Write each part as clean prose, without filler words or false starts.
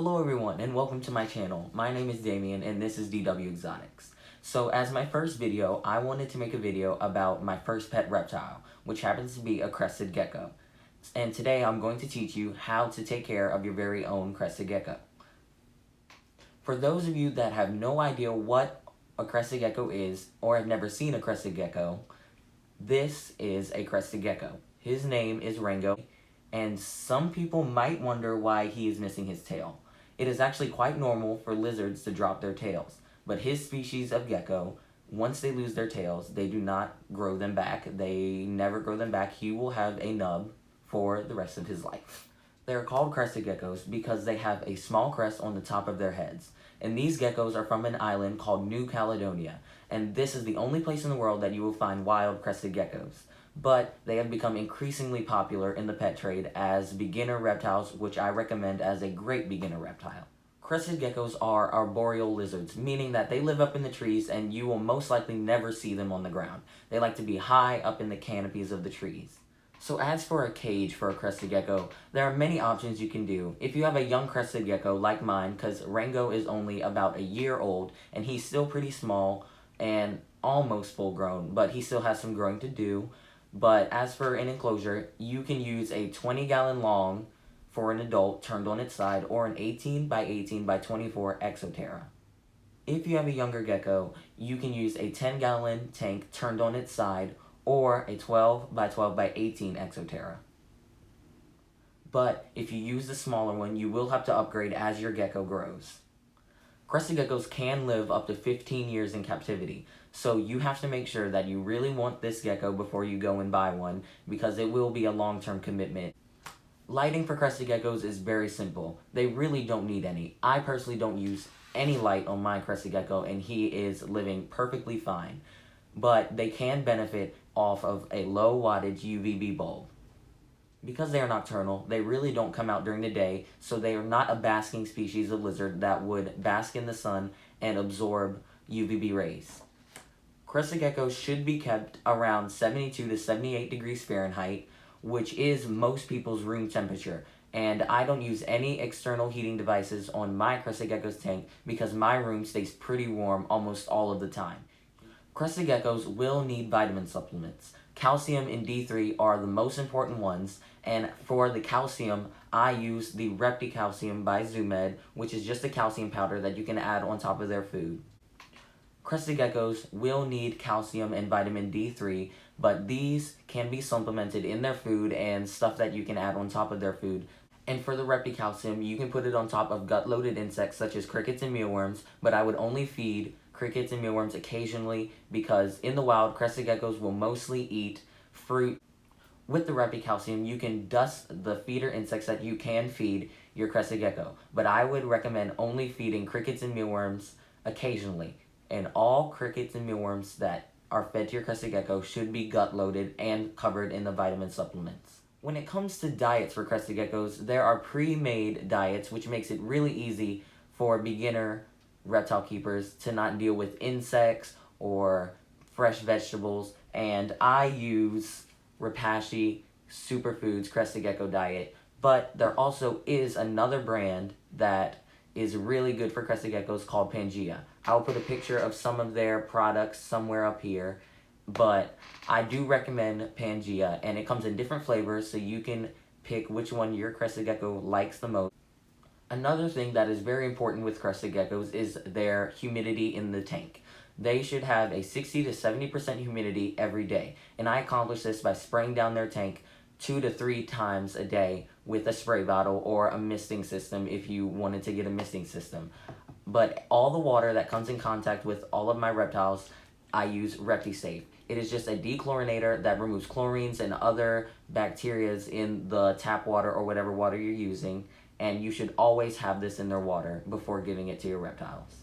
Hello everyone and welcome to my channel. My name is Damien and this is DW Exotics. So as my first video, I wanted to make a video about my first pet reptile, which happens to be a crested gecko. And today I'm going to teach you how to take care of your very own crested gecko. For those of you that have no idea what a crested gecko is or have never seen a crested gecko, this is a crested gecko. His name is Rango, and some people might wonder why he is missing his tail. It is actually quite normal for lizards to drop their tails, but his species of gecko, once they lose their tails, they do not grow them back. They never grow them back. He will have a nub for the rest of his life. They are called crested geckos because they have a small crest on the top of their heads. And these geckos are from an island called New Caledonia, and this is the only place in the world that you will find wild crested geckos. But they have become increasingly popular in the pet trade as beginner reptiles, which I recommend as a great beginner reptile. Crested geckos are arboreal lizards, meaning that they live up in the trees and you will most likely never see them on the ground. They like to be high up in the canopies of the trees. So as for a cage for a crested gecko, there are many options you can do. If you have a young crested gecko like mine, because Rango is only about a year old and he's still pretty small and almost full grown, but he still has some growing to do. But as for an enclosure, you can use a 20-gallon long for an adult turned on its side or an 18 by 18 by 24 Exoterra. If you have a younger gecko, you can use a 10-gallon tank turned on its side or a 12 by 12 by 18 Exoterra. But if you use the smaller one, you will have to upgrade as your gecko grows. Crested geckos can live up to 15 years in captivity, so you have to make sure that you really want this gecko before you go and buy one, because it will be a long-term commitment. Lighting for crested geckos is very simple. They really don't need any. I personally don't use any light on my crested gecko, and he is living perfectly fine. But they can benefit off of a low wattage UVB bulb. Because they are nocturnal, they really don't come out during the day, so they are not a basking species of lizard that would bask in the sun and absorb UVB rays. Crested geckos should be kept around 72 to 78 degrees Fahrenheit, which is most people's room temperature. And I don't use any external heating devices on my crested gecko's tank because my room stays pretty warm almost all of the time. Crested geckos will need vitamin supplements. Calcium and D3 are the most important ones, and for the calcium, I use the Reptile by Zoomed, which is just a calcium powder that you can add on top of their food. Crested geckos will need calcium and vitamin D3, but these can be supplemented in their food and stuff that you can add on top of their food. And for the Reptile, you can put it on top of gut-loaded insects such as crickets and mealworms, but I would only feed crickets and mealworms occasionally because in the wild, crested geckos will mostly eat fruit. With the Reptile, you can dust the feeder insects that you can feed your crested gecko, but I would recommend only feeding crickets and mealworms occasionally. And all crickets and mealworms that are fed to your crested gecko should be gut-loaded and covered in the vitamin supplements. When it comes to diets for crested geckos, there are pre-made diets, which makes it really easy for beginner reptile keepers to not deal with insects or fresh vegetables. And I use Repashy Superfoods Crested Gecko Diet, but there also is another brand that is really good for crested geckos called Pangea. I'll put a picture of some of their products somewhere up here, but I do recommend Pangea, and it comes in different flavors, so you can pick which one your crested gecko likes the most. Another thing that is very important with crested geckos is their humidity in the tank. They should have a 60 to 70% humidity every day, and I accomplish this by spraying down their tank 2 to 3 times a day with a spray bottle or a misting system if you wanted to get a misting system. But all the water that comes in contact with all of my reptiles, I use ReptiSafe. It is just a dechlorinator that removes chlorines and other bacteria in the tap water or whatever water you're using, and you should always have this in their water before giving it to your reptiles.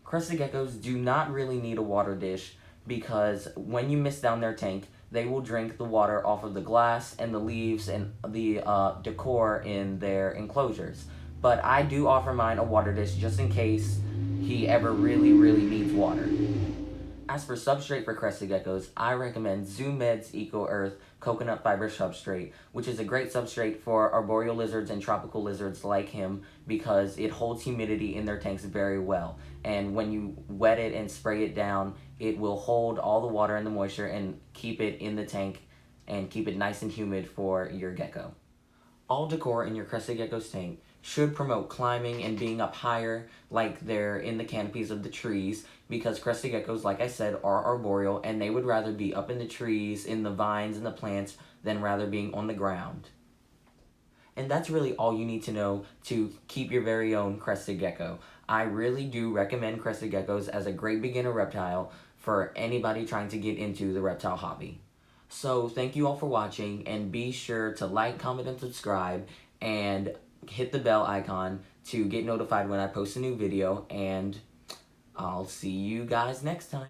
Crested geckos do not really need a water dish because when you mist down their tank, they will drink the water off of the glass and the leaves and the decor in their enclosures. But I do offer mine a water dish just in case he ever really needs water. As for substrate for crested geckos, I recommend ZoomMed's Eco Earth coconut fiber substrate, which is a great substrate for arboreal lizards and tropical lizards like him because it holds humidity in their tanks very well. And when you wet it and spray it down, it will hold all the water and the moisture and keep it in the tank and keep it nice and humid for your gecko. All decor in your crested gecko's tank should promote climbing and being up higher like they're in the canopies of the trees, because crested geckos, like I said, are arboreal and they would rather be up in the trees, in the vines and the plants than rather being on the ground. And that's really all you need to know to keep your very own crested gecko. I really do recommend crested geckos as a great beginner reptile for anybody trying to get into the reptile hobby. So thank you all for watching, and be sure to like, comment, and subscribe, and hit the bell icon to get notified when I post a new video, and I'll see you guys next time.